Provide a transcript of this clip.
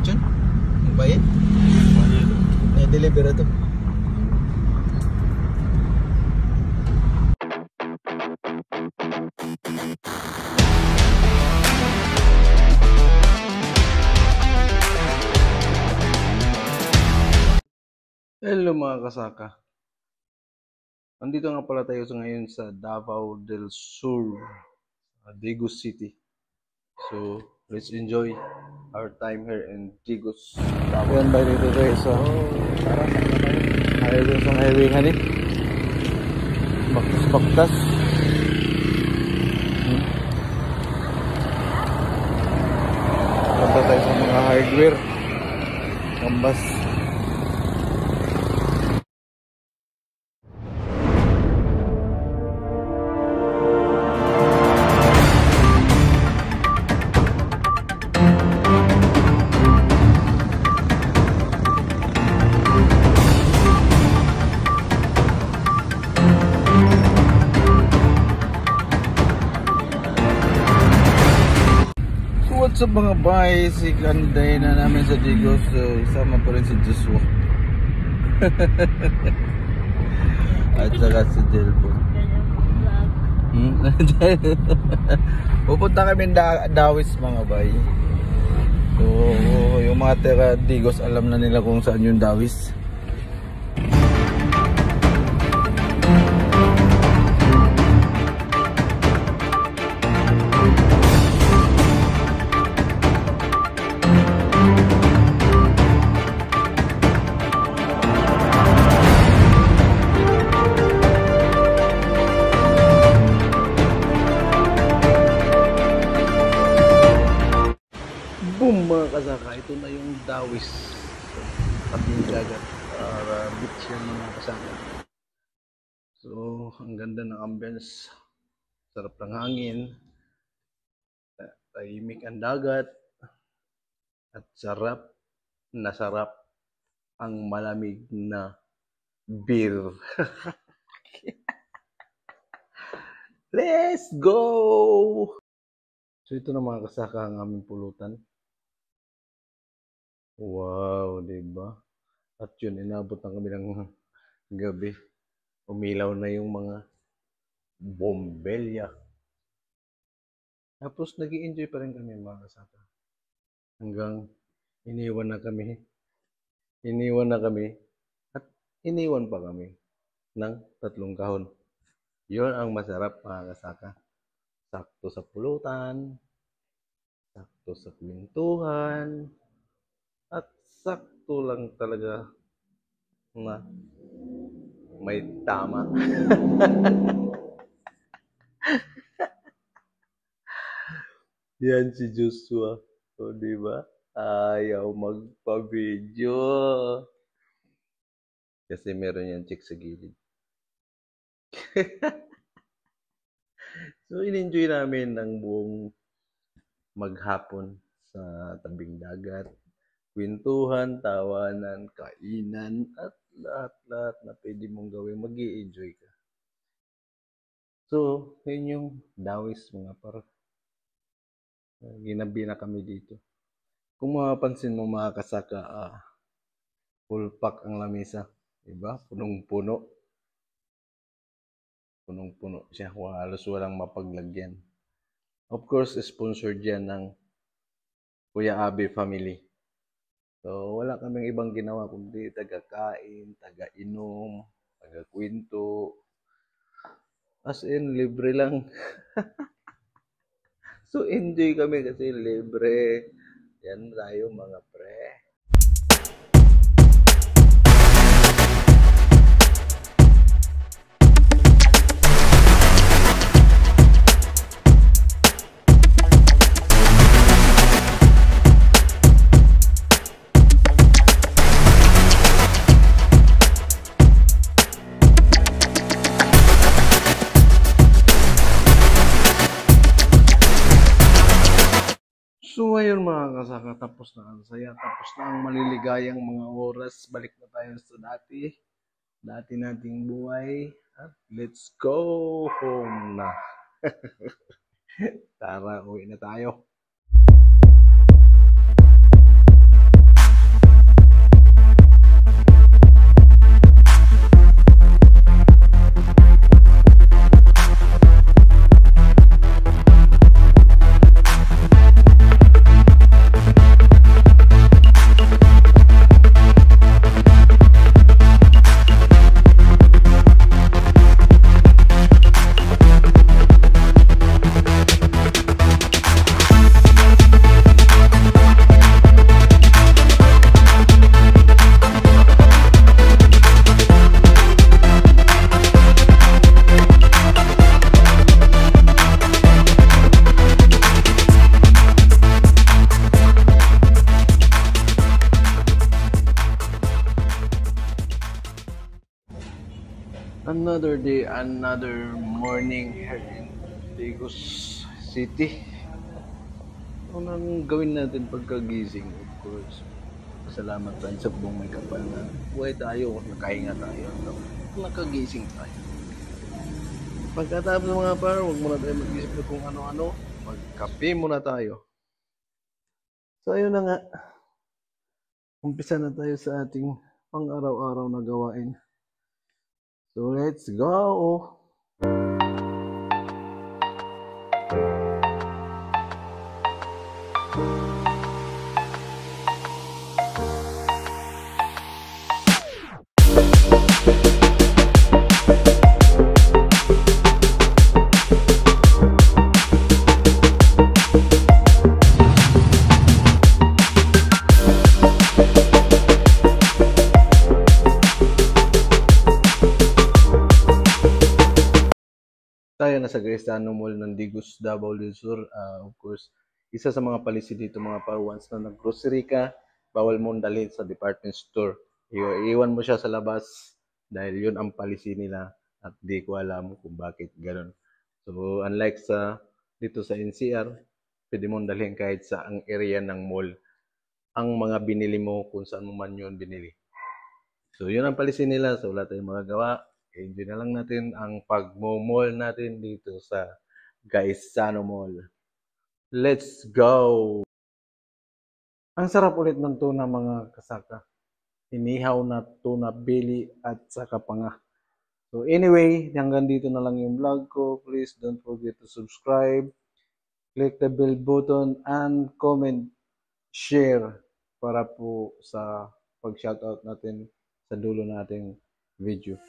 lechon? Ang bayad? Na-deliver ito. Hello mga kasaka. Andito nga pala tayo ngayon sa Davao del Sur, Digos City. So, let's enjoy our time here in Digos. Yan ba dito tayo sa highway hani? Baktas. Punta tayo sa mga hardware. Kambas. What's up mga boys, ikanday na namin sa Digos. So, isama pa rin si Joshua at saka si Jelpo. Pupunta kami Dawis mga boy. So yung mga taga Digos alam na nila kung saan yung Dawis. Boom mga kasaka, ito na yung Dawis. Tabing dagat, beach yan mga kasaka. So ang ganda ng ambience, sarap ng hangin, tahimik ang dagat, at sarap ang malamig na beer. Let's go! So ito na mga kasaka ang aming pulutan. Wow, diba? At yun, inabot na kami ng gabi. Umilaw na yung mga bombelya. Tapos nag-i-enjoy pa rin kami mga kasaka. Hanggang iniwan na kami. At iniwan pa kami ng 3 kahon. Yun ang masarap mga kasaka. Sakto sa pulutan, sakto sa kwentuhan, at sakto lang talaga na may tama. Yan si Joshua. O diba? Ayaw magpa-video. Kasi meron yan chick sa gilid. So in-enjoy namin ng buong maghapon sa tabing dagat. Kwentuhan, tawanan, kainan, at lahat-lahat na pwede mong gawin, mag-i-enjoy ka. So, yun yung Dawis mga par. Ginabi na kami dito. Kung mapapansin mo mga kasaka, full pack ang lamesa. Diba? Punong-puno. Punong-puno siya. Halos walang mapaglagyan. Of course, sponsored yan ng Kuya Abi family. So, wala kaming ibang ginawa kundi taga-kain, taga-inom, taga-kwento. As in, libre lang. So, enjoy kami kasi libre. Yan tayo mga pre. So ayun mga kasaka, tapos na ang saya, tapos na ang maliligayang mga oras. Balik na tayo sa dati nating buhay. At let's go home na. Tara, uwi na tayo. Another day, another morning here in Digos City. Unang gawin natin pagkagising, of course. Pasalamat tayo sa buong may kapal na buhay tayo, nakahinga tayo, nakagising tayo. Pagkatapos mga par, huwag muna tayo mag-isip na kung ano-ano. Magkape muna tayo. So ayun na nga. Umpisa na tayo sa ating pang-araw-araw na gawain. So let's go! Tayo na sa Gaetano Mall ng Digos, Davao del Sur. Of course, isa sa mga policy dito mga par, once na nag-grocery ka, bawal mo dalhin sa department store. Iwan mo siya sa labas dahil yun ang policy nila at di ko alam kung bakit gano'n. So, unlike sa dito sa NCR, pwede mong dalhin kahit sa ang area ng mall ang mga binili mo kung saan mo man yun binili. So, yun ang policy nila. So, wala tayong magagawa. Enjoy na lang natin ang pagmo-mall natin dito sa Gaetano Mall. Let's go! Ang sarap ulit ng tuna mga kasaka. Inihaw na tuna, belly at saka panga. So anyway, hanggang dito na lang yung vlog ko. Please don't forget to subscribe, click the bell button, and comment, share para po sa pag-shoutout natin sa dulo nating video.